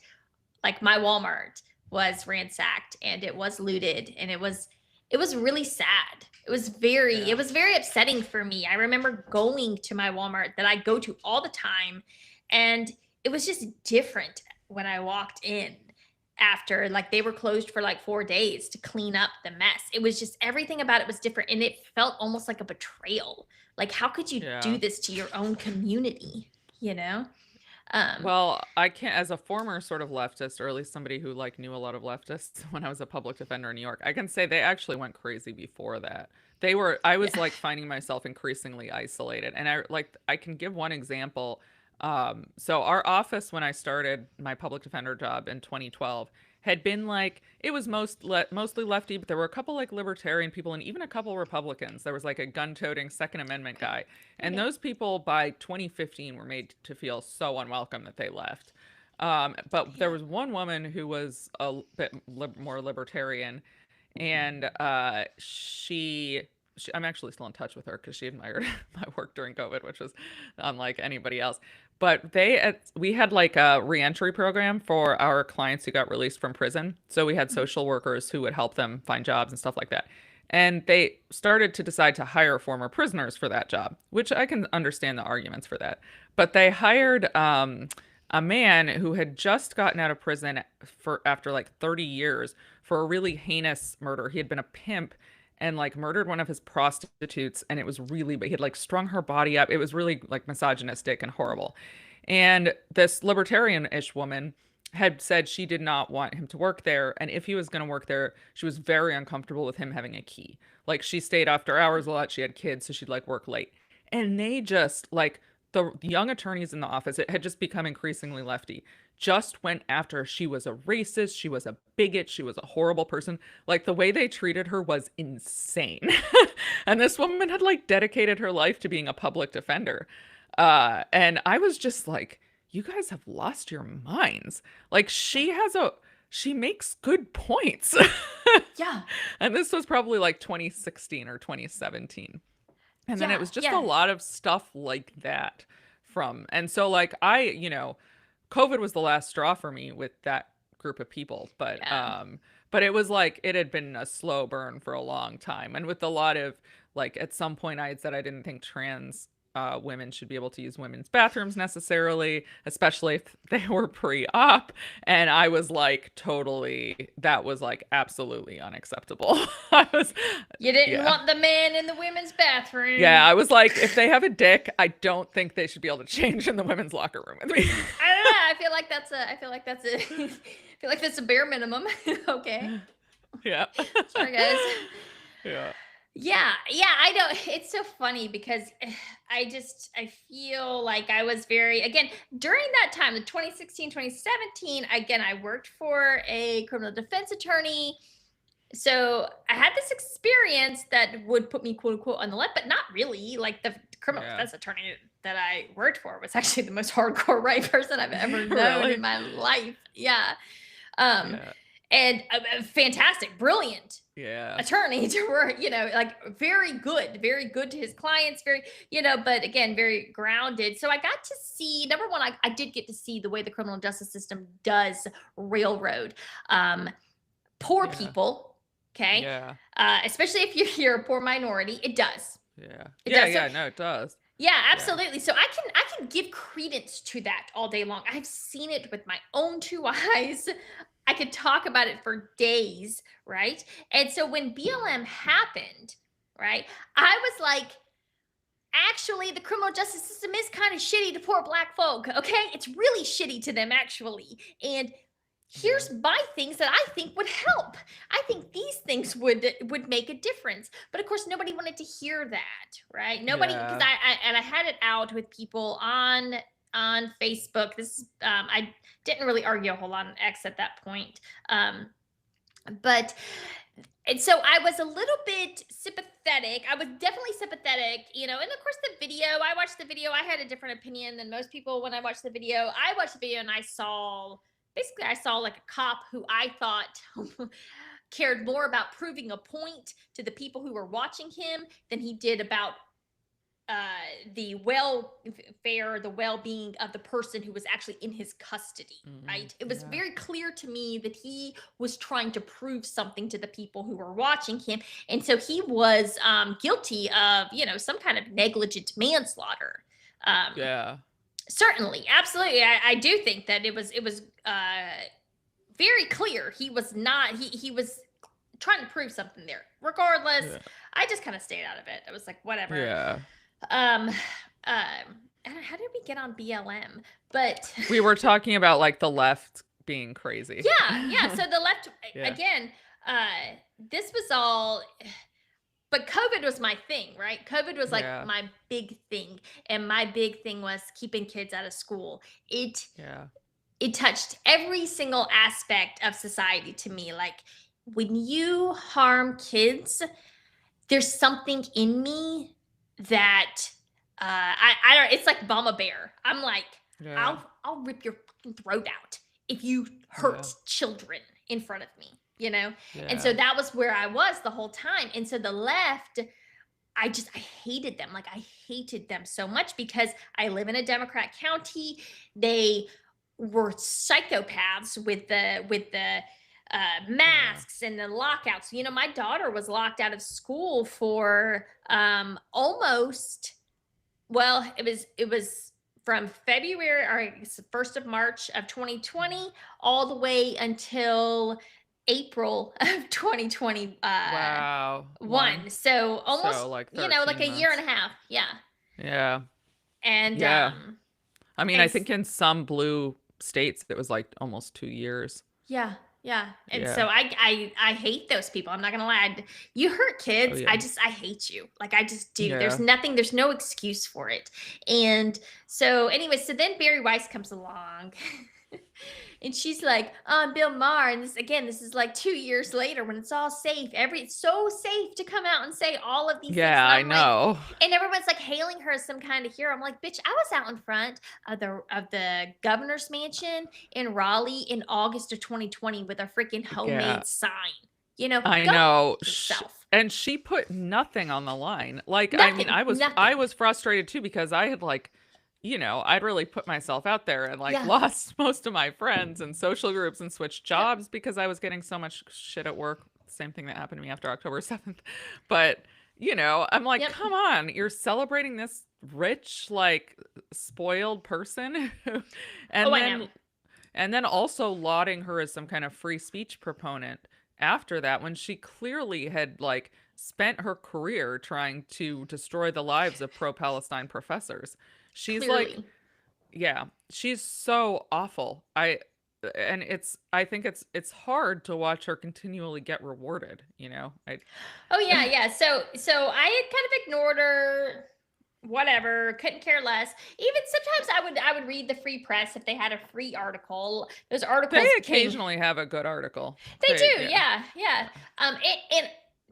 Like my Walmart was ransacked and it was looted, and it was really sad. Yeah. It was very upsetting for me. I remember going to my Walmart that I go to all the time, and it was just different when I walked in after, like, they were closed for like 4 days to clean up the mess. It was just everything about it was different, and it felt almost like a betrayal. Like, how could you do Yeah. this to your own community, you know? Um Well, I can't, as a former sort of leftist, or at least somebody who like knew a lot of leftists when I was a public defender in New York, I can say they actually went crazy before that. I was yeah. like finding myself increasingly isolated. And I can give one example. So our office, when I started my public defender job in 2012, had been like, it was mostly lefty, but there were a couple like libertarian people and even a couple Republicans. There was like a gun-toting Second Amendment Okay. guy. And Okay. those people by 2015 were made to feel so unwelcome that they left. But there Yeah. was one woman who was a bit more libertarian, and I'm actually still in touch with her because she admired my work during COVID, which was unlike anybody else. But we had like a reentry program for our clients who got released from prison. So we had Mhm. social workers who would help them find jobs and stuff like that. And they started to decide to hire former prisoners for that job, which I can understand the arguments for that. But they hired a man who had just gotten out of prison for after like 30 years for a really heinous murder. He had been a pimp and like murdered one of his prostitutes, and it was really, he had like strung her body up. It was really like misogynistic and horrible. And this libertarian-ish woman had said she did not want him to work there, and if he was going to work there, she was very uncomfortable with him having a key. Like she stayed after hours a lot, she had kids, so she'd like work late. And they just like the young attorneys in the office, it had just become increasingly lefty, just went after her. She was a racist, she was a bigot, she was a horrible person. Like the way they treated her was insane. And this woman had like dedicated her life to being a public defender. And I was just like, you guys have lost your minds. Like she makes good points. Yeah. And this was probably like 2016 or 2017. And then it Yeah. was just a Yeah. lot of stuff like that and so like COVID was the last straw for me with that group of people, Yeah. but it was like it had been a slow burn for a long time. And with a lot of like at some point I had said I didn't think trans women should be able to use women's bathrooms necessarily, especially if they were pre-op. And I was like, totally, that was like absolutely unacceptable. I was, You didn't yeah. want the man in the women's Yeah, bathroom. I was like, if they have a dick, I don't think they should be able to change in the women's locker room with me. I don't know. I feel like that's a I feel like that's a bare minimum. Okay. Yeah. Sorry guys. Yeah. Yeah, yeah, I don't. It's so funny because I feel like I was very, again, during that time, the 2016, 2017, again, I worked for a criminal defense attorney. So I had this experience that would put me quote unquote on the left, but not really. Like the criminal Yeah. defense attorney that I worked for was actually the most hardcore right person I've ever known in Really? my life. Yeah. Um, Yeah. and fantastic, brilliant Yeah. attorney to work, like very good to his clients, very, but again, very grounded. So I got to see, number one, I did get to see the way the criminal justice system does railroad poor Yeah. people, okay? Yeah. Especially if you're a poor minority, it does. Yeah. It Yeah. does. So Yeah. No, it does. yeah, Yeah. absolutely. So I can give credence to that all day long. I've seen it with my own two eyes. I could talk about it for days, right? And so when BLM happened, right, I was like, actually, the criminal justice system is kind of shitty to poor black folk, okay? It's really shitty to them, actually. And Yeah. here's my things that I think would help. I think these things would make a difference. But of course, nobody wanted to hear that, right? Nobody, because Yeah. I had it out with people on Facebook. I didn't really argue a whole lot on X at that point. But and so I was a little bit sympathetic. I was definitely sympathetic, and of course the video, I watched the video. I had a different opinion than most people when I watched the video. I watched the video and I saw like a cop who I thought cared more about proving a point to the people who were watching him than he did about the the well-being of the person who was actually in his custody, Mm, right? It was yeah. very clear to me that he was trying to prove something to the people who were watching him, and so he was guilty of some kind of negligent manslaughter. um, Yeah. Certainly, absolutely. I do think that it was very clear he was not he was trying to prove something there. Regardless, Yeah. I just kind of stayed out of it. I was like, whatever. Yeah. um, how did we get on BLM? But We were talking about like the left being crazy. yeah, yeah. So the left Yeah. again. This was all, but COVID was my thing, right? COVID was like Yeah. my big thing, and my big thing was keeping kids out of school. It Yeah. it touched every single aspect of society to me. Like when you harm kids, there's something in me that I don't. It's like Mama Bear. I'm like, Yeah. I'll rip your fucking throat out if you hurt Yeah. children in front of me, you know. And so Yeah. that was where I was the whole time. And so the left, I hated them. Like I hated them so much because I live in a Democrat county. They were psychopaths with the Yeah. masks and the lockouts. My daughter was locked out of school for almost, well, it was from February or I guess the 1st of March of 2020 all the way until April of 2021. Wow. One. So almost, So like like 13 a year and months. a half. Yeah. Yeah. And Yeah. I mean, I and think in some blue states it was like almost 2 years. yeah, yeah. And Yeah. so I hate those people. I'm not gonna lie. You hurt Oh kids. yeah. I hate you. Like I just do. Yeah. There's no excuse for it. And so anyway, so then Barry Weiss comes along. And she's like, "Oh, I'm Bill Maher." And this is like 2 years later when it's all safe. It's so safe to come out and say all of these things. Yeah, And I I'm like, know. and everyone's like hailing her as some kind of hero. I'm like, bitch, I was out in front of the governor's mansion in Raleigh in August of 2020 with a freaking Yeah. homemade sign. I Go know. yourself. And she put nothing on the line. Like, I mean, Nothing, I nothing. was frustrated too because I had like, I'd really put myself out there and like Yeah, lost most of my friends and social groups and switched jobs because I was getting so much shit at work. Same thing that happened to me after October 7th. But, I'm like, yep. come on, you're celebrating this rich, like spoiled person. Oh, and I know. then and then also lauding her as some kind of free speech proponent after that when she clearly had like spent her career trying to destroy the lives of pro-Palestine professors. She's like, Clearly. yeah, she's so awful. I think it's hard to watch her continually get rewarded. I Oh yeah, yeah. So I had kind of ignored her whatever, couldn't care less. Even sometimes I would read the Free Press if they had a free article. Those articles They occasionally have a good article. They do, yeah. And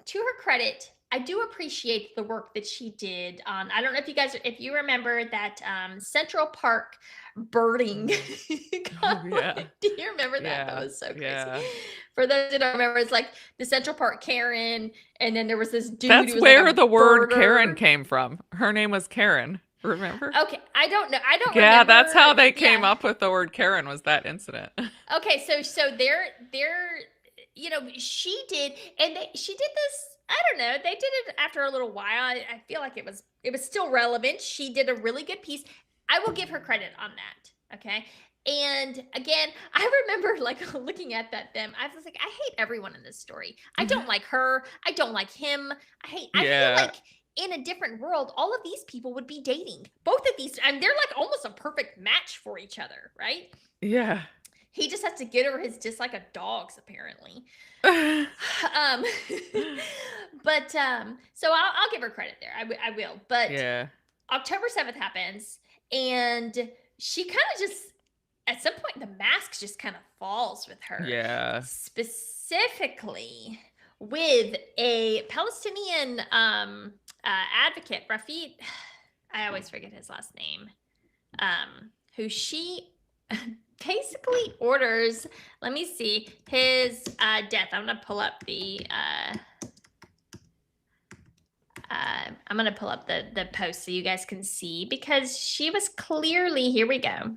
to her credit, I do appreciate the work that she did on. I don't know if you remember that Central Park birding. Oh, yeah. Do you remember that? Yeah, That was so crazy. yeah. For those who don't remember, it's like the Central Park Karen, and then there was this dude. That's who was where like a the word birder. Karen came from. Her name was Karen. Remember? Okay, I don't know. I don't. Yeah, remember. that's how they came Yeah. up with the word Karen. Was that incident? Okay, so they're she did, and she did this. I don't know. They did it after a little while. I feel like it was still relevant. She did a really good piece. I will give her credit on that. Okay. And again, I remember like looking at them. I was like, I hate everyone in this story. I don't like her. I don't like him. I feel like in a different world, all of these people would be dating. Both of these, and they're like almost a perfect match for each other, right? Yeah. He just has to get over his dislike of dogs, apparently. But so I'll give her credit there. I will. But Yeah. October 7th happens, and she kind of just, at some point, the mask just kind of falls with her. Yeah. Specifically with a Palestinian advocate, Rafid, I always forget his last name, who she basically orders, let me see, his death. I'm going to pull up the the post so you guys can see, because she was clearly, here we go.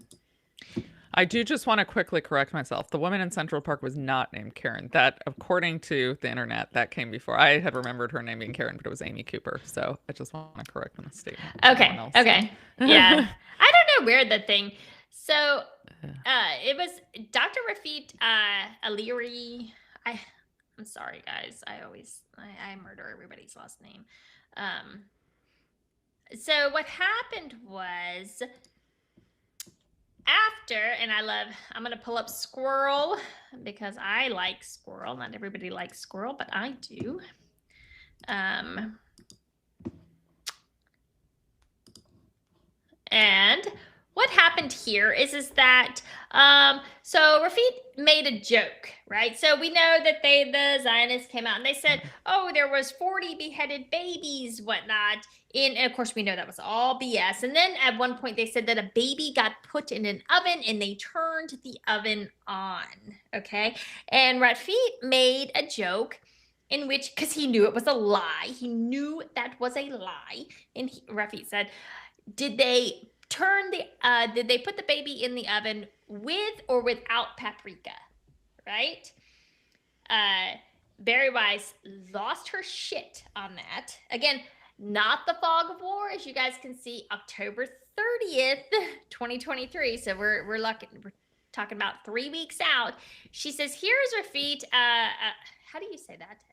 I do just want to quickly correct myself. The woman in Central Park was not named Karen. That, according to the internet, that came before. I had remembered her name being Karen, but it was Amy Cooper. So I just want to correct the statement. Okay. Yeah. I don't know where the thing. So it was Dr. Rafid Aliri. I'm sorry, guys. I murder everybody's last name. So what happened was, after, and I'm going to pull up Squirrel because I like Squirrel. Not everybody likes Squirrel, but I do. And what happened here is that so Rafid made a joke, right? So we know that the Zionists came out and they said, oh, there was 40 beheaded babies, whatnot. And of course, we know that was all BS. And then at one point they said that a baby got put in an oven and they turned the oven on. Okay. And Rafid made a joke in which, because he knew it was a lie, he knew that was a lie. And Rafid said, did they put the baby in the oven with or without paprika? Right? Barry Weiss lost her shit on that. Again, not the fog of war, as you guys can see, October 30th, 2023. So we're talking about 3 weeks out. She says, here's Rafid. How do you say that?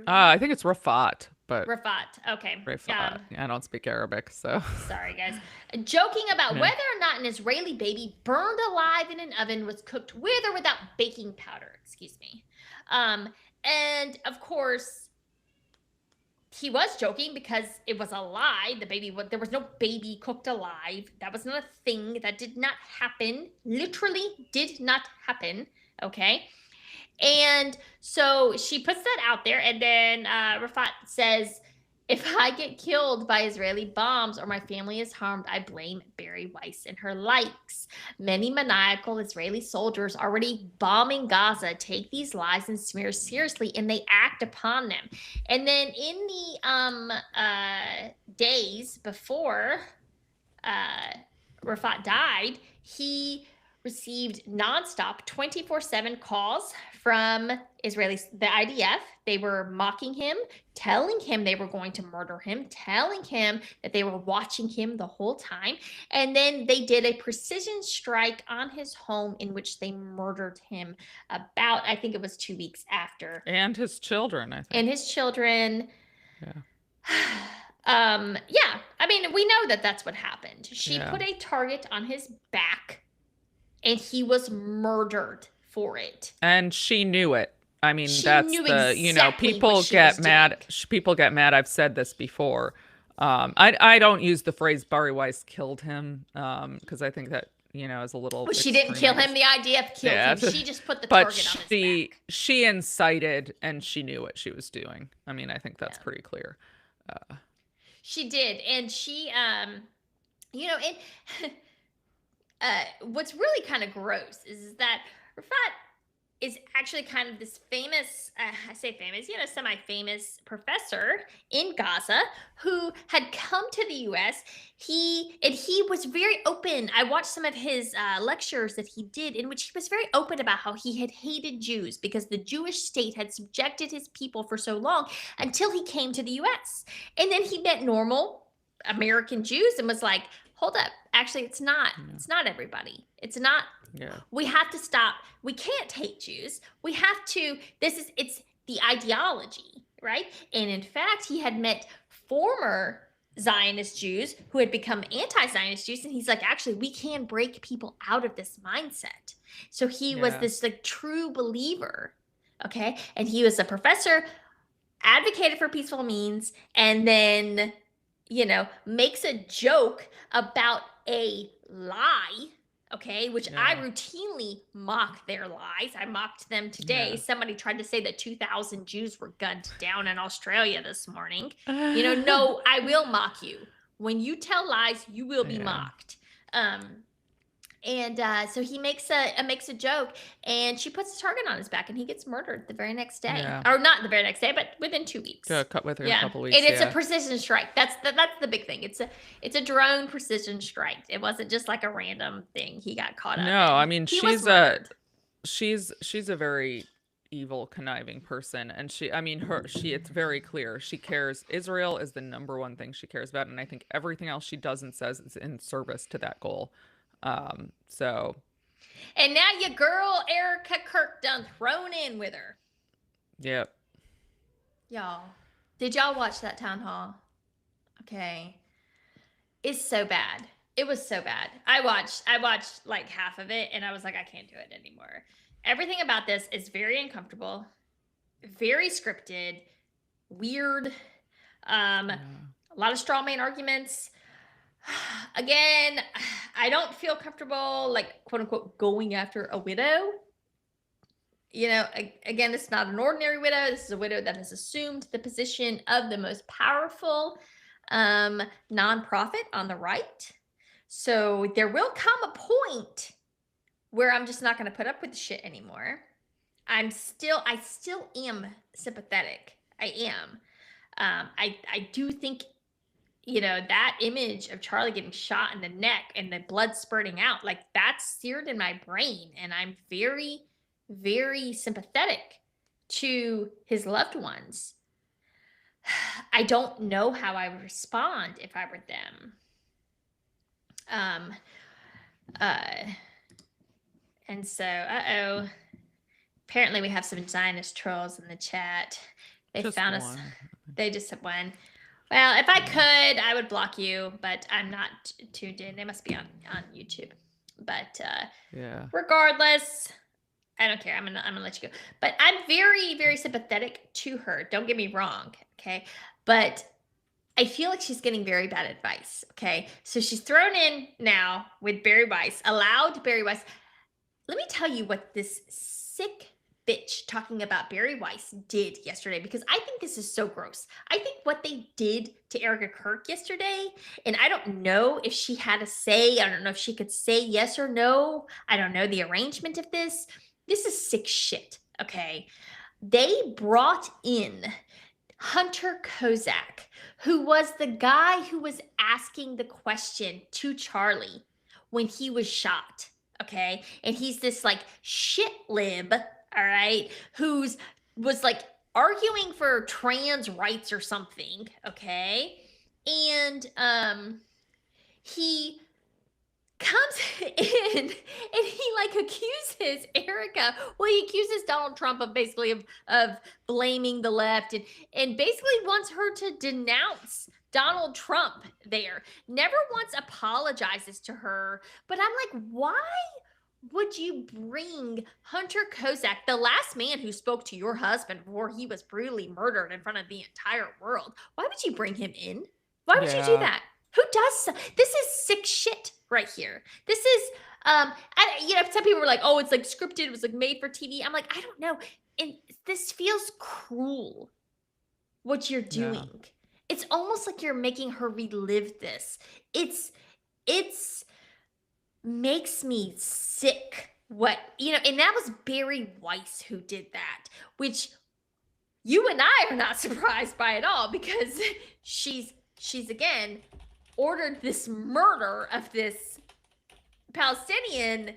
I think it's Rafat, but Rafat. Okay. Rafat. I don't speak Arabic, so sorry, guys. Joking about whether or not an Israeli baby burned alive in an oven was cooked with or without baking powder. Excuse me. And of course, he was joking because it was a lie. There was no baby cooked alive. That was not a thing. That did not happen. Literally did not happen. Okay. And so she puts that out there, and then Rafat says, if I get killed by Israeli bombs or my family is harmed, I blame Barry Weiss and her likes. Many maniacal Israeli soldiers already bombing Gaza take these lies and smears seriously, and they act upon them. And then in the days before Rafat died, he received nonstop 24/7 calls from Israelis, the IDF. They were mocking him, telling him they were going to murder him, telling him that they were watching him the whole time. And then they did a precision strike on his home in which they murdered him about, I think it was 2 weeks after. And his children, I think. And his children. Yeah. Yeah. I mean, we know that that's what happened. She put a target on his back, and he was murdered for it. And she knew it. I mean, that's the, exactly people get mad. People get mad. I've said this before. I don't use the phrase Bari Weiss killed him, because I think that, is a little Well, she didn't kill him. extreme. The IDF killed Yeah, him. She just put the but target on his back. she incited and she knew what she was doing. I mean, I think that's Yeah. pretty clear. She did, and she, and what's really kind of gross is that Rafat is actually kind of this famous, I say famous, semi-famous professor in Gaza who had come to the U.S. He was very open. I watched some of his lectures that he did, in which he was very open about how he had hated Jews because the Jewish state had subjected his people for so long until he came to the U.S. And then he met normal American Jews and was like, hold up, actually, it's not everybody. It's not. Yeah. We have to stop. We can't hate Jews. We have to, it's the ideology, right? And in fact, he had met former Zionist Jews who had become anti-Zionist Jews. And he's like, actually, we can break people out of this mindset. So he was this like true believer. Okay. And he was a professor, advocated for peaceful means, and then, makes a joke about a lie. Okay, which I routinely mock their lies. I mocked them today. Somebody tried to say that 2,000 Jews were gunned down in Australia this morning. No, I will mock you. When you tell lies, you will be mocked. So he makes a joke, and she puts a target on his back, and he gets murdered the very next day, or not the very next day, but within 2 weeks. Cut within a couple weeks. And it's a precision strike. That's the big thing. It's a drone precision strike. It wasn't just like a random thing he got caught up. No, in. I mean she's a very evil, conniving person, and it's very clear she cares. Israel is the number one thing she cares about, and I think everything else she does and says is in service to that goal. So. And now your girl Erica Kirk done thrown in with her. Yep. Y'all, did y'all watch that town hall? Okay. It's so bad. It was so bad. I watched like half of it, and I was like, I can't do it anymore. Everything about this is very uncomfortable, very scripted, weird, a lot of straw man arguments. Again, I don't feel comfortable, like, quote unquote, going after a widow. Again, it's not an ordinary widow. This is a widow that has assumed the position of the most powerful nonprofit on the right. So there will come a point where I'm just not going to put up with the shit anymore. I still am sympathetic. I am. I do think, that image of Charlie getting shot in the neck and the blood spurting out, like, that's seared in my brain. And I'm very, very sympathetic to his loved ones. I don't know how I would respond if I were them. And so, apparently we have some Zionist trolls in the chat. They just found us. They just have one. Well, if I could, I would block you, but I'm not tuned in. They must be on YouTube. But regardless, I don't care. I'm gonna let you go. But I'm very, very sympathetic to her. Don't get me wrong, okay? But I feel like she's getting very bad advice, okay? So she's thrown in now with Bari Weiss, allowed Bari Weiss. Let me tell you what this sick bitch talking about Bari Weiss did yesterday, because I think this is so gross. I think what they did to Erica Kirk yesterday, and I don't know if she had a say. I don't know if she could say yes or no. I don't know the arrangement of this. This is sick shit, okay? They brought in Hunter Kozak, who was the guy who was asking the question to Charlie when he was shot, okay? And he's this like shit lib, all right, was like arguing for trans rights or something, okay? And he comes in and he like accuses Erica. Well, he accuses Donald Trump of basically of blaming the left and basically wants her to denounce Donald Trump there. Never once apologizes to her. But I'm like, why would you bring Hunter Kozak, the last man who spoke to your husband before he was brutally murdered in front of the entire world? Why would you bring him in? Why would you do Yeah. that? Who does this? Is sick shit right here. This is some people were like, "Oh, it's like scripted. It was like made for TV." I'm like, I don't know. And this feels cruel what you're Yeah. doing. It's almost like you're making her relive this. It's makes me sick. And that was Barry Weiss who did that, which you and I are not surprised by at all, because she's again ordered this murder of this Palestinian,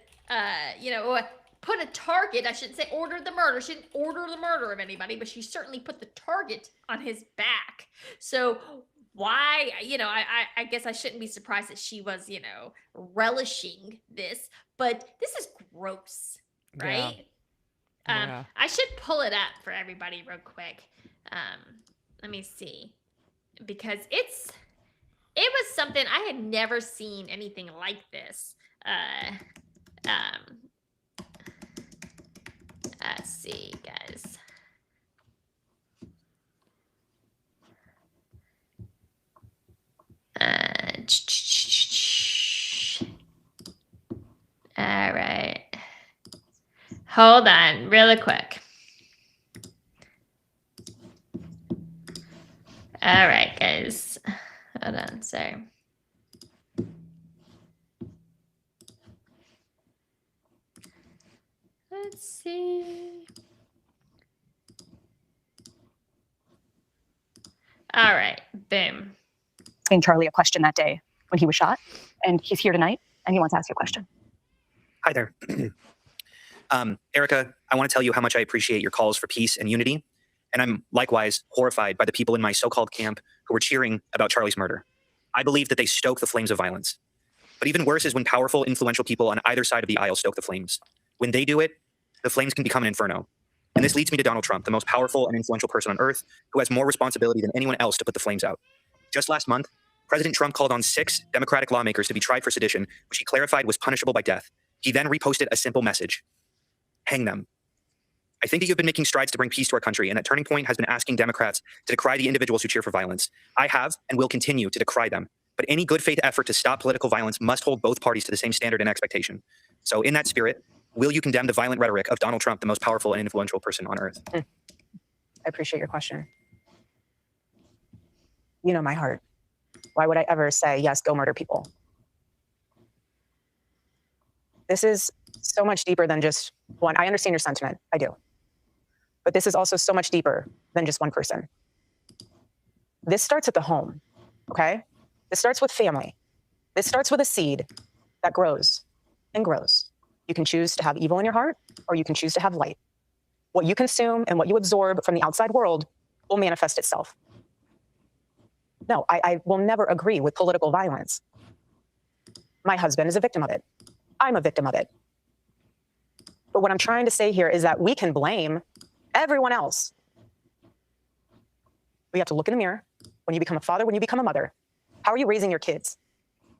put a target. I shouldn't say ordered the murder. She didn't order the murder of anybody, but she certainly put the target on his back. So why, I guess I shouldn't be surprised that she was, relishing this, but this is gross, right? Yeah. I should pull it up for everybody real quick. Let me see, because it was something I had never seen anything like this. Let's see, guys. All right. Hold on, really quick. All right, guys. Hold on, sorry. Let's see. All right, boom. Asking Charlie a question that day when he was shot, and he's here tonight, and he wants to ask you a question. Hi there. Erica, I want to tell you how much I appreciate your calls for peace and unity, and I'm likewise horrified by the people in my so-called camp who were cheering about Charlie's murder. I believe that they stoke the flames of violence. But even worse is when powerful, influential people on either side of the aisle stoke the flames. When they do it, the flames can become an inferno. And this leads me to Donald Trump, the most powerful and influential person on earth, who has more responsibility than anyone else to put the flames out. Just last month, President Trump called on 6 Democratic lawmakers to be tried for sedition, which he clarified was punishable by death. He then reposted a simple message: hang them. I think that you've been making strides to bring peace to our country, and that Turning Point has been asking Democrats to decry the individuals who cheer for violence. I have and will continue to decry them. But any good faith effort to stop political violence must hold both parties to the same standard and expectation. So in that spirit, will you condemn the violent rhetoric of Donald Trump, the most powerful and influential person on earth? I appreciate your question. You know my heart. Why would I ever say, yes, go murder people? This is so much deeper than just one. I understand your sentiment. I do. But this is also so much deeper than just one person. This starts at the home, okay? This starts with family. This starts with a seed that grows and grows. You can choose to have evil in your heart, or you can choose to have light. What you consume and what you absorb from the outside world will manifest itself. No, I will never agree with political violence. My husband is a victim of it. I'm a victim of it. But what I'm trying to say here is that we can blame everyone else. We have to look in the mirror when you become a father, when you become a mother. How are you raising your kids?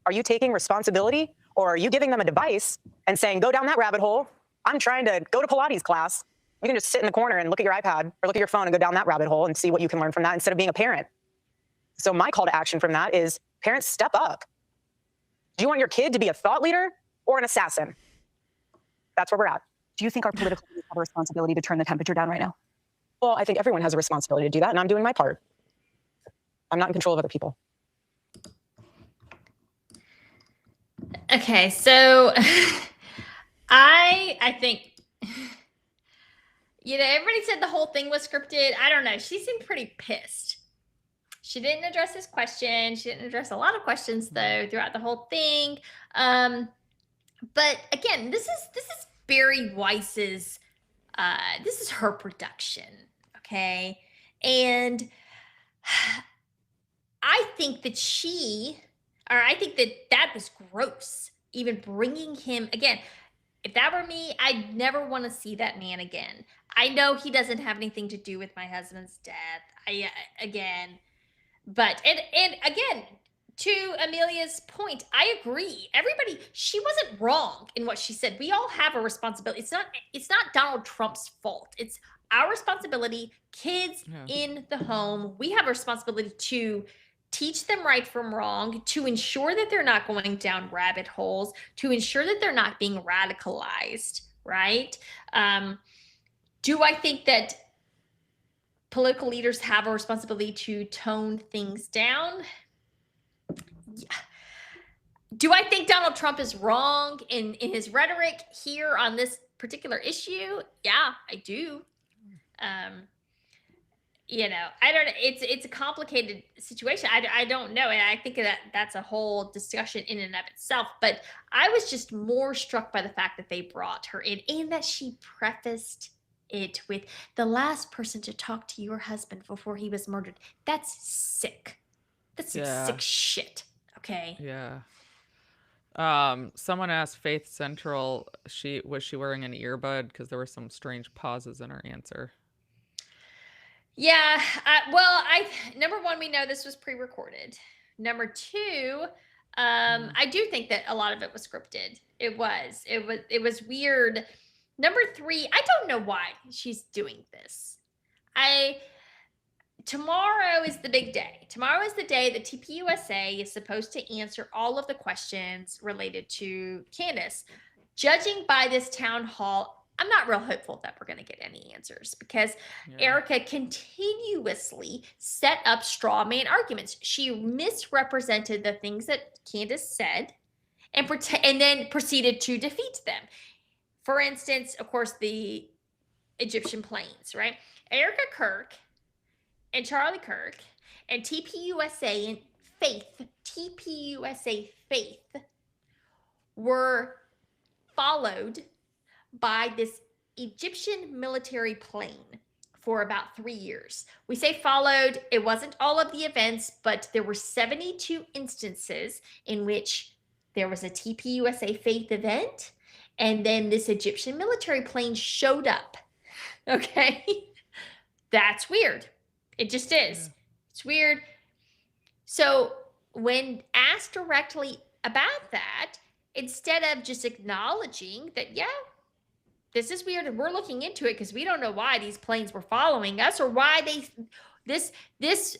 Are you taking responsibility, or are you giving them a device and saying, go down that rabbit hole? I'm trying to go to Pilates class. You can just sit in the corner and look at your iPad or look at your phone and go down that rabbit hole and see what you can learn from that instead of being a parent. So my call to action from that is, parents, step up. Do you want your kid to be a thought leader or an assassin? That's where we're at. Do you think our political leaders have a responsibility to turn the temperature down right now? Well, I think everyone has a responsibility to do that, and I'm doing my part. I'm not in control of other people. Okay, so I think, everybody said the whole thing was scripted. I don't know. She seemed pretty pissed. She didn't address his question. She didn't address a lot of questions though throughout the whole thing. But again, this is Barry Weiss's. This is her production, okay? And I think that that was gross. Even bringing him again. If that were me, I'd never want to see that man again. I know he doesn't have anything to do with my husband's death. But again, to Amelia's point, I agree. She wasn't wrong in what she said. We all have a responsibility. It's not Donald Trump's fault. It's our responsibility. Kids in the home, we have a responsibility to teach them right from wrong, to ensure that they're not going down rabbit holes, to ensure that they're not being radicalized, right? Do I think that political leaders have a responsibility to tone things down? Yeah. Do I think Donald Trump is wrong in his rhetoric here on this particular issue? Yeah, I do. You know, I don't. It's a complicated situation. I don't know, and I think that that's a whole discussion in and of itself. But I was just more struck by the fact that they brought her in, and that she prefaced it with the last person to talk to your husband before he was murdered. That's sick. That's some Yeah. sick shit. Okay. Yeah. Someone asked Faith Central, was she wearing an earbud? Because there were some strange pauses in her answer. Yeah. Well, number one, we know this was pre-recorded. Number two, I do think that a lot of it was scripted. It was weird. Number three, I don't know why she's doing this. Tomorrow is the big day. Tomorrow is the day that TPUSA is supposed to answer all of the questions related to Candace. Judging by this town hall, I'm not real hopeful that we're going to get any answers, because Erica continuously set up straw man arguments. She misrepresented the things that Candace said and then proceeded to defeat them. For instance, of course, the Egyptian planes, right? Erica Kirk and Charlie Kirk and TPUSA and TPUSA Faith were followed by this Egyptian military plane for about 3 years. We say followed, it wasn't all of the events, but there were 72 instances in which there was a TPUSA Faith event, and then this Egyptian military plane showed up. Okay? That's weird. It just is. It's weird. So when asked directly about that, instead of just acknowledging that, yeah, this is weird and we're looking into it because we don't know why these planes were following us, or why this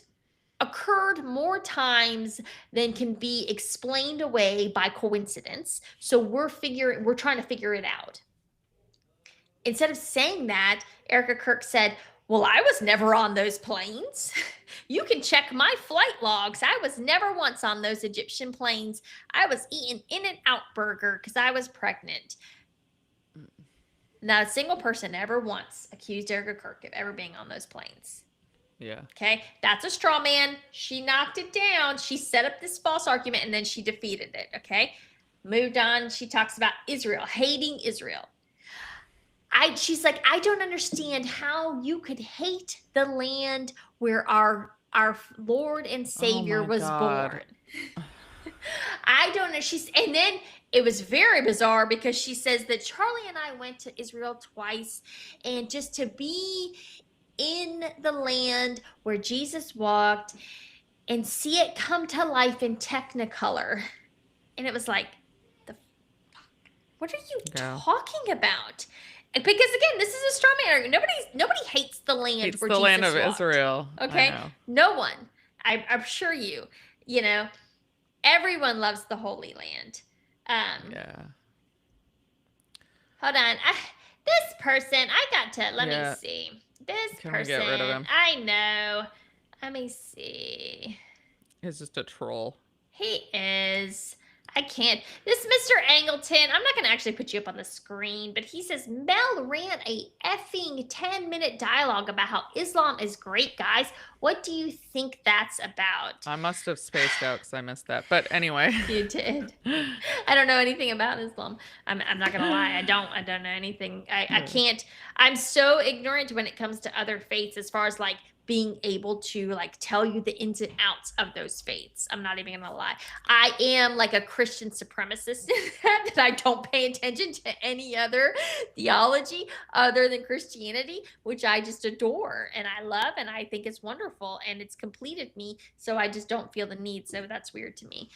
occurred more times than can be explained away by coincidence. So we're trying to figure it out. Instead of saying that, Erica Kirk said, well, I was never on those planes. You can check my flight logs. I was never once on those Egyptian planes. I was eating In-N-Out burger because I was pregnant. Not a single person ever once accused Erica Kirk of ever being on those planes. Yeah. Okay. That's a straw man. She knocked it down. She set up this false argument and then she defeated it. Okay. Moved on. She talks about Israel, hating Israel. She's like, I don't understand how you could hate the land where our Lord and Savior was born. I don't know. And then it was very bizarre because she says that Charlie and I went to Israel twice, and just to be in the land where Jesus walked and see it come to life in Technicolor. And it was like, the fuck? What are you talking about? Because again, this is a straw man argument. Nobody hates the land Hates where the Jesus land of walked. Israel. Okay, no one. I'm sure you know, everyone loves the Holy Land. Yeah. Hold on. This person, I got to let me see. This Can person, we get rid of him? I know. Let me see. He's just a troll. He is. I can't. This Mr. Angleton, I'm not going to actually put you up on the screen, but he says, Mel ran a effing 10-minute dialogue about how Islam is great, guys. What do you think that's about? I must have spaced out because I missed that. But anyway. You did. I don't know anything about Islam. I'm not going to lie. I don't know anything. I can't. I'm so ignorant when it comes to other faiths, as far as like being able to like tell you the ins and outs of those faiths. I'm not even gonna lie. I am like a Christian supremacist in that I don't pay attention to any other theology other than Christianity, which I just adore and I love and I think it's wonderful and it's completed me. So I just don't feel the need. So that's weird to me.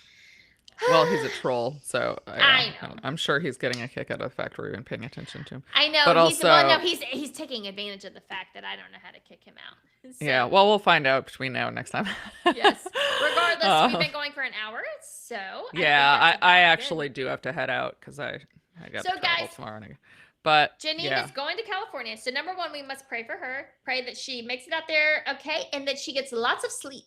Well, he's a troll, so I know. I'm sure he's getting a kick out of the fact we've been paying attention to him. I know. But He's taking advantage of the fact that I don't know how to kick him out. So, yeah, well, we'll find out between now and next time. yes. Regardless, we've Uh, been going for an hour, so yeah, I think that's I about actually good. do have to head out because I got So, to travel guys, tomorrow. But Janine yeah, is going to California. So number one, we must pray for her. Pray that she makes it out there okay, and that she gets lots of sleep.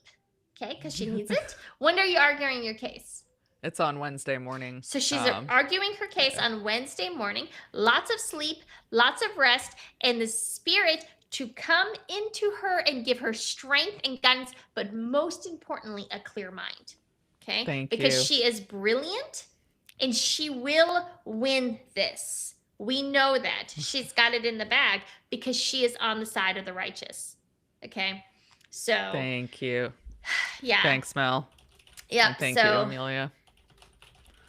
Okay, because she needs it. When are you arguing your case? it's on Wednesday morning. So she's arguing her case on Wednesday morning. Lots of sleep, lots of rest, and the spirit to come into her and give her strength and guidance, but most importantly, a clear mind. Okay? Because you. she is brilliant and she will win this. We know that. She's got it in the bag because she is on the side of the righteous. Okay? So Thank you. yeah. Thanks, Mel. Yeah. And thank you, Amelia.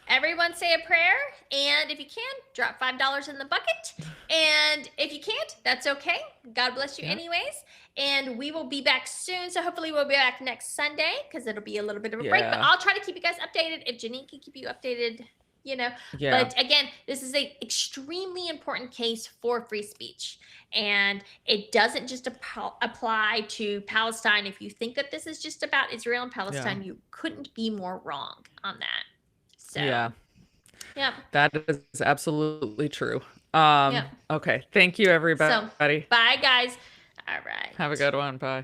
Everyone say a prayer, and if you can, drop $5 in the bucket. And if you can't, that's okay. God bless you anyways. And we will be back soon. So hopefully we'll be back next Sunday because it'll be a little bit of a break. But I'll try to keep you guys updated. If Janine can keep you updated, you know. Yeah. But again, this is an extremely important case for free speech. And it doesn't just apply to Palestine. If you think that this is just about Israel and Palestine, you couldn't be more wrong on that. So, yeah. That is absolutely true. Okay. Thank you, everybody. So, bye, guys. All right. Have a good one. Bye.